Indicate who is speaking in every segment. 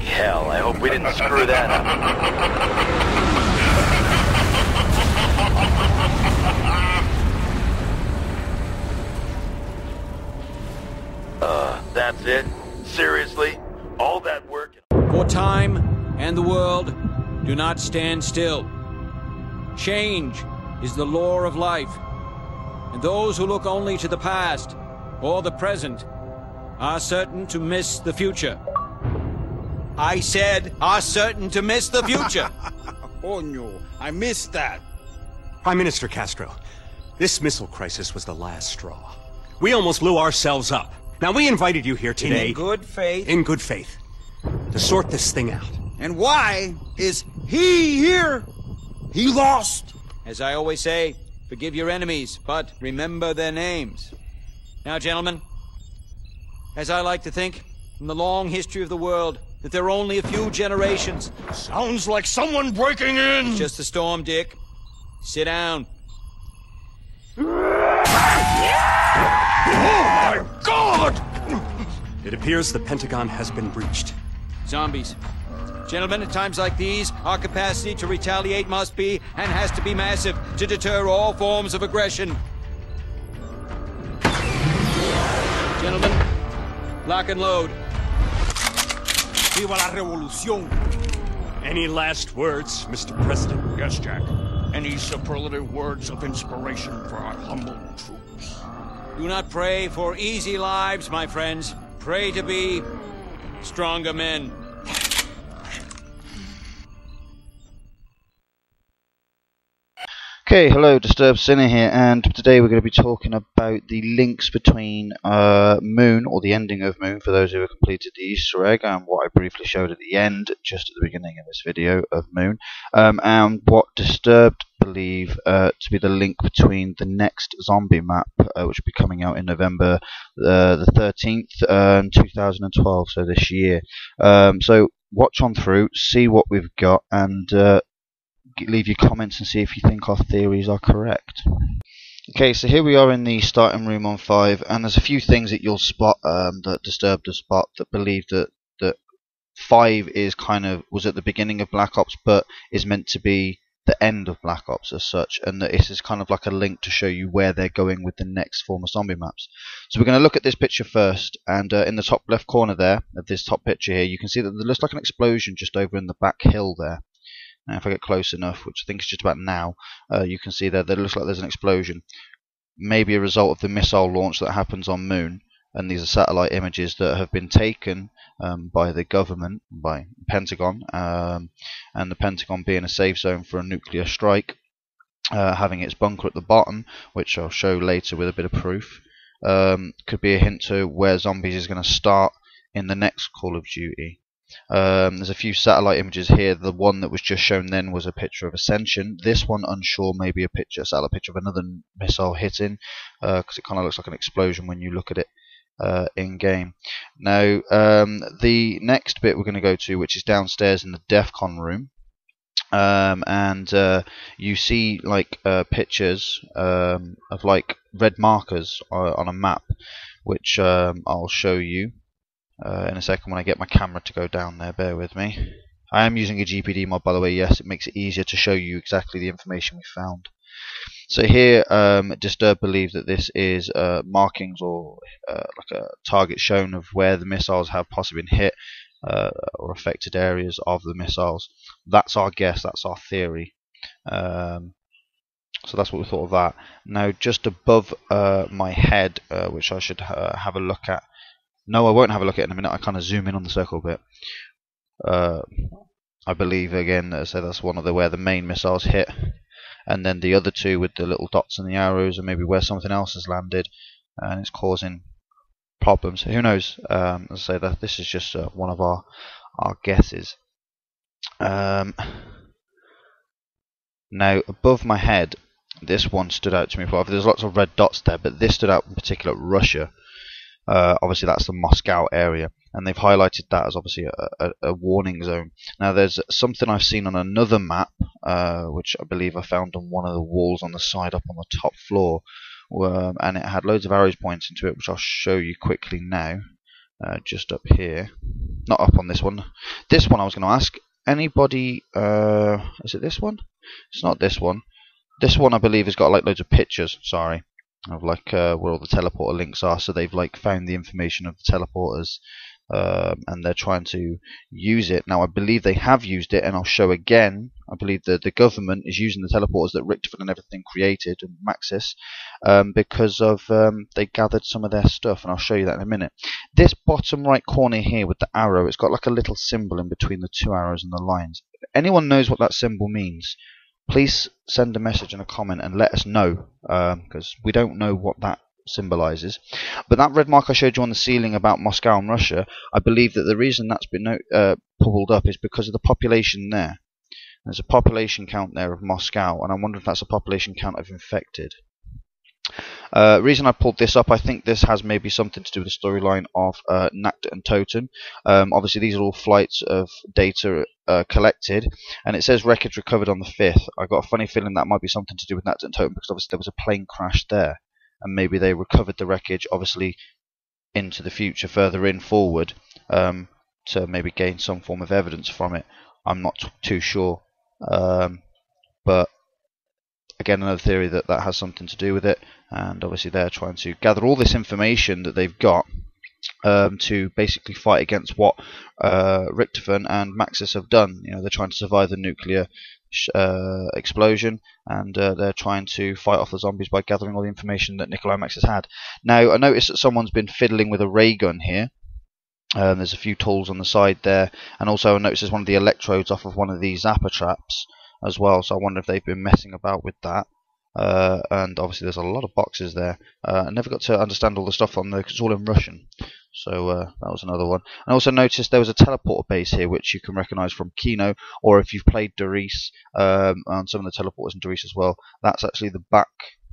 Speaker 1: hell, I hope we didn't screw that up. That's it? Seriously? All that work?
Speaker 2: For time and the world do not stand still. Change is the law of life, and those who look only to the past or the present are certain to miss the future. I said, are certain to miss the future.
Speaker 3: Oh no, I missed that.
Speaker 4: Prime Minister Castro, this missile crisis was the last straw. We almost blew ourselves up. Now, we invited you here today...
Speaker 3: In good faith.
Speaker 4: In good faith. To sort this thing out.
Speaker 3: And why is he here? He lost.
Speaker 2: As I always say, forgive your enemies, but remember their names. Now, gentlemen, as I like to think, in the long history of the world, that there are only a few generations.
Speaker 3: Sounds like someone breaking in!
Speaker 2: It's just a storm, Dick. Sit down.
Speaker 3: Oh my God!
Speaker 4: It appears the Pentagon has been breached.
Speaker 2: Zombies. Gentlemen, at times like these, our capacity to retaliate must be, and has to be massive, to deter all forms of aggression. Gentlemen, lock and load.
Speaker 3: Viva la revolución!
Speaker 4: Any last words, Mr. President?
Speaker 3: Yes, Jack. Any superlative words of inspiration for our humble troops?
Speaker 2: Do not pray for easy lives, my friends. Pray to be stronger men.
Speaker 5: Okay, hello, Disturbed Sinner here, and today we're going to be talking about the links between Moon, or the ending of Moon, for those who have completed the Easter egg, and what I briefly showed at the end, just at the beginning of this video, of Moon, and what Disturbed believe to be the link between the next zombie map, which will be coming out in November the 13th, 2012, so this year. So watch on through, see what we've got, and leave your comments and see if you think our theories are correct. Okay, so here we are in the starting room on 5, and there's a few things that you'll spot, that Disturbed to spot, that believe that 5 is was at the beginning of Black Ops, but is meant to be the end of Black Ops as such, and that this is kind of like a link to show you where they're going with the next form of zombie maps. So we're going to look at this picture first, and in the top left corner there, of this top picture here, you can see that there looks like an explosion just over in the back hill there. Now, if I get close enough, which I think is just about now, you can see that it looks like there's an explosion. Maybe a result of the missile launch that happens on Moon, and these are satellite images that have been taken by the government, by Pentagon, and the Pentagon being a safe zone for a nuclear strike, having its bunker at the bottom, which I'll show later with a bit of proof, could be a hint to where zombies is going to start in the next Call of Duty. There's a few satellite images here. The one that was just shown then was a picture of Ascension. This one, unsure, maybe a satellite picture of another missile hitting, because it kind of looks like an explosion when you look at it in game. Now, the next bit we're going to go to, which is downstairs in the DEFCON room, and you see like pictures of like red markers on a map, which I'll show you in a second when I get my camera to go down there. Bear with me. I am using a GPD mod, by the way. Yes, it makes it easier to show you exactly the information we found. So here, Disturbed believe that this is markings or like a target shown of where the missiles have possibly been hit, or affected areas of the missiles. That's our guess. That's our theory. So that's what we thought of that. Now, just above my head, which I should have a look at. No, I won't have a look at it in a minute. I kind of zoom in on the circle a bit. I believe again, so that's one of where the main missiles hit, and then the other two with the little dots and the arrows, and maybe where something else has landed, and it's causing problems. Who knows? As I say, that this is just one of our guesses. Now, above my head, this one stood out to me. There's lots of red dots there, but this stood out in particular. Russia. Obviously that's the Moscow area, and they've highlighted that as obviously a warning zone. Now there's something I've seen on another map, which I believe I found on one of the walls on the side up on the top floor, and it had loads of arrows pointing to it, which I'll show you quickly now. just up here. Not up on this one. This one I was going to ask. Anybody, is it this one? It's not this one. This one I believe has got like loads of pictures, sorry, of like where all the teleporter links are. So they've like found the information of the teleporters, and they're trying to use it. Now I believe they have used it, and I'll show again. I believe that the government is using the teleporters that Richtofen and everything created, and Maxis, because of they gathered some of their stuff, and I'll show you that in a minute. This bottom right corner here with the arrow, it's got like a little symbol in between the two arrows and the lines. If anyone knows what that symbol means, please send a message and a comment and let us know, because we don't know what that symbolizes. But that red mark I showed you on the ceiling about Moscow and Russia, I believe that the reason that's been pulled up is because of the population there. There's a population count there of Moscow, and I wonder if that's a population count of infected. Reason I pulled this up, I think this has maybe something to do with the storyline of Nakta and Toten. Obviously these are all flights of data collected, and it says wreckage recovered on the 5th. I got a funny feeling that might be something to do with Nakta and Toten, because obviously there was a plane crash there, and maybe they recovered the wreckage obviously into the future, further in forward, to maybe gain some form of evidence from it. I'm not too sure, but again, another theory that has something to do with it, and obviously they're trying to gather all this information that they've got to basically fight against what Richtofen and Maxis have done. You know, they're trying to survive the nuclear explosion, and they're trying to fight off the zombies by gathering all the information that Nikolai Maxis had. Now, I noticed that someone's been fiddling with a ray gun here. There's a few tools on the side there, and also I noticed there's one of the electrodes off of one of these zapper traps as well, so I wonder if they've been messing about with that. And obviously there's a lot of boxes there. I never got to understand all the stuff on there because it's all in Russian, so that was another one. I also noticed there was a teleporter base here which you can recognise from Kino, or if you've played Darius, on some of the teleporters in Darius as well, that's actually the back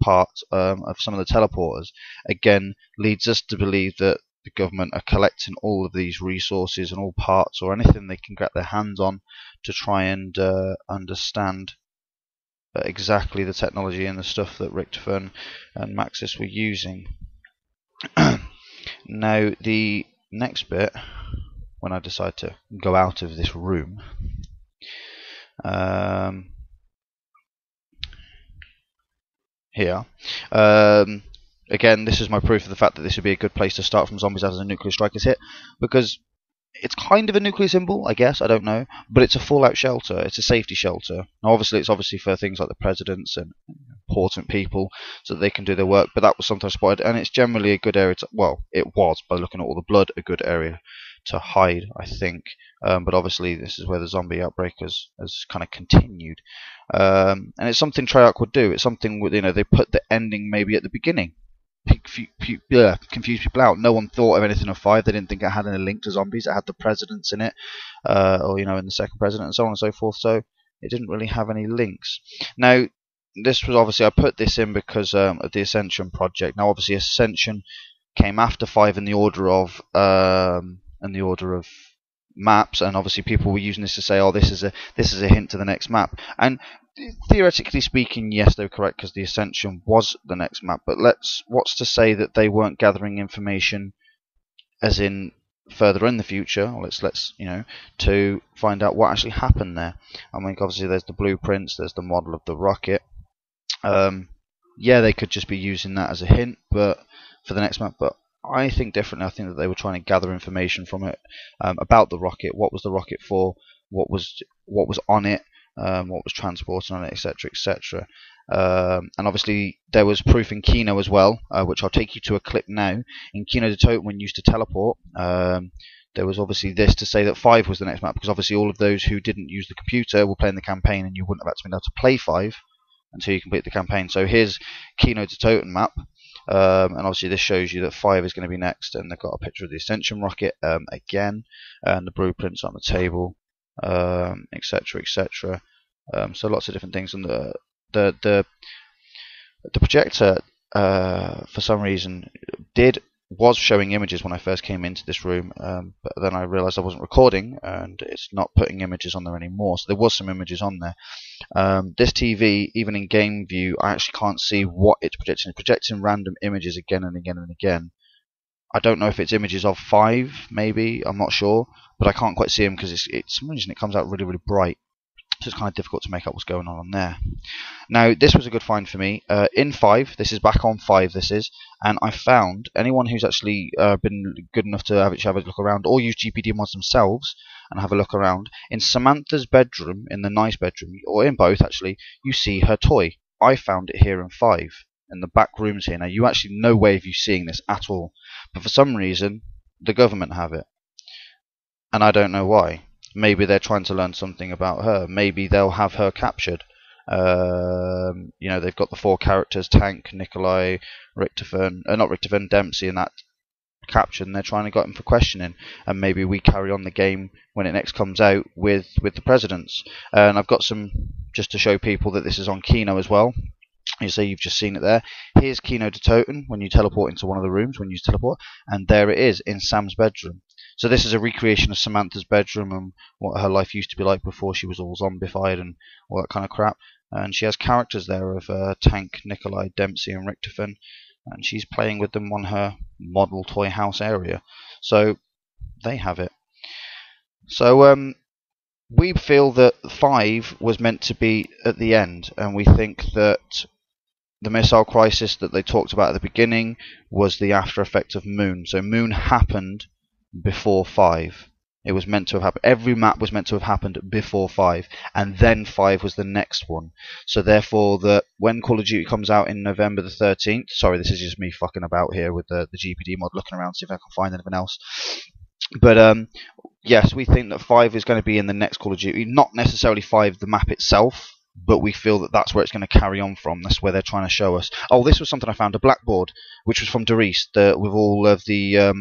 Speaker 5: part of some of the teleporters. Again, leads us to believe that the government are collecting all of these resources and all parts or anything they can get their hands on to try and understand exactly the technology and the stuff that Richtofen and Maxis were using. Now the next bit, when I decide to go out of this room, here, again, this is my proof of the fact that this would be a good place to start from zombies as a nuclear strike is hit, because it's kind of a nuclear symbol, I guess, I don't know, but it's a fallout shelter, it's a safety shelter. Now obviously it's obviously for things like the presidents and important people so that they can do their work, but that was sometimes spotted, and it's generally a good area to, well, it was, by looking at all the blood, a good area to hide, I think. But obviously this is where the zombie outbreak has kind of continued. And it's something Treyarch would do, it's something, you know, they put the ending maybe at the beginning. Confuse people out. No one thought of anything of 5. They didn't think it had any link to zombies. It had the presidents in it, or you know, in the second president, and so on and so forth. So it didn't really have any links. Now, this was obviously, I put this in because of the Ascension project. Now, obviously, Ascension came after 5 in the order of maps, and obviously people were using this to say, oh, this is a hint to the next map. And theoretically speaking, yes, they were correct because the Ascension was the next map. But what's to say that they weren't gathering information, as in further in the future? Or let's you know, to find out what actually happened there. I mean, obviously there's the blueprints, there's the model of the rocket. Yeah, they could just be using that as a hint, but for the next map. But I think differently. I think that they were trying to gather information from it, about the rocket. What was the rocket for? What was on it? What was transporting on it, etc., etc. And obviously there was proof in Kino as well, which I'll take you to a clip now. In Kino de Toten, when used to teleport, there was obviously this to say that 5 was the next map, because obviously all of those who didn't use the computer were playing the campaign, and you wouldn't have actually been able to play 5 until you complete the campaign. So here's Kino de Toten map, and obviously this shows you that 5 is going to be next, and they've got a picture of the Ascension rocket again, and the blueprints on the table, etc., etc. So lots of different things, and the projector for some reason was showing images when I first came into this room, but then I realized I wasn't recording and it's not putting images on there anymore, so there was some images on there. This TV, even in game view, I actually can't see what it's projecting. It's projecting random images again and again and again. I don't know if it's images of 5, maybe, I'm not sure, but I can't quite see them because it's some reason it comes out really, really bright. So it's kind of difficult to make out what's going on there. Now, this was a good find for me. In 5, this is back on 5, this is, and I found anyone who's actually been good enough to have a look around, or use GPD mods themselves and have a look around, in Samantha's bedroom, in the nice bedroom, or in both actually, you see her toy. I found it here in 5. In the back rooms here. Now, you actually no way of you seeing this at all, but for some reason the government have it, and I don't know why. Maybe they're trying to learn something about her. Maybe they'll have her captured. You know, they've got the 4 characters: Tank, Nikolai, not Dempsey, and that captured, and they're trying to get him for questioning. And maybe we carry on the game when it next comes out with the presidents. And I've got some just to show people that this is on Kino as well. You see, you've just seen it there. Here's Kino de Toten when you teleport into one of the rooms, when you teleport, and there it is in Sam's bedroom. So this is a recreation of Samantha's bedroom and what her life used to be like before she was all zombified and all that kind of crap. And she has characters there of Tank, Nikolai, Dempsey and Richtofen, and she's playing with them on her model toy house area. So they have it. So we feel that 5 was meant to be at the end, and we think that the missile crisis that they talked about at the beginning was the after effect of Moon. So Moon happened before 5. It was meant to have happened. Every map was meant to have happened before 5, and then 5 was the next one. So therefore, that when Call of Duty comes out in November the 13th, sorry, this is just me fucking about here with the GPD mod, looking around, see if I can find anything else. But yes, we think that 5 is going to be in the next Call of Duty. Not necessarily 5, the map itself, but we feel that that's where it's going to carry on from. That's where they're trying to show us. Oh, this was something I found, a blackboard, which was from Darice, with all of the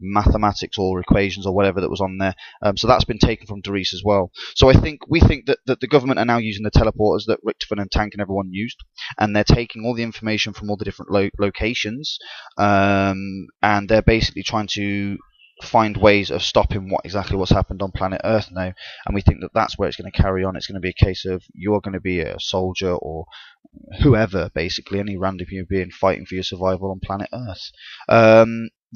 Speaker 5: mathematics or equations or whatever that was on there. So that's been taken from Darice as well. So we think that the government are now using the teleporters that Richtofen and Tank and everyone used, and they're taking all the information from all the different locations, and they're basically trying to find ways of stopping what's happened on planet Earth now. And we think that that's where it's going to carry on. It's going to be a case of you're going to be a soldier or whoever, basically any random human being fighting for your survival on planet Earth.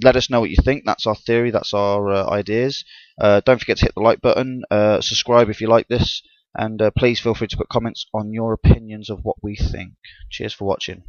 Speaker 5: Let us know what you think. That's our theory, that's our ideas. Don't forget to hit the like button, subscribe if you like this, and please feel free to put comments on your opinions of what we think. Cheers for watching.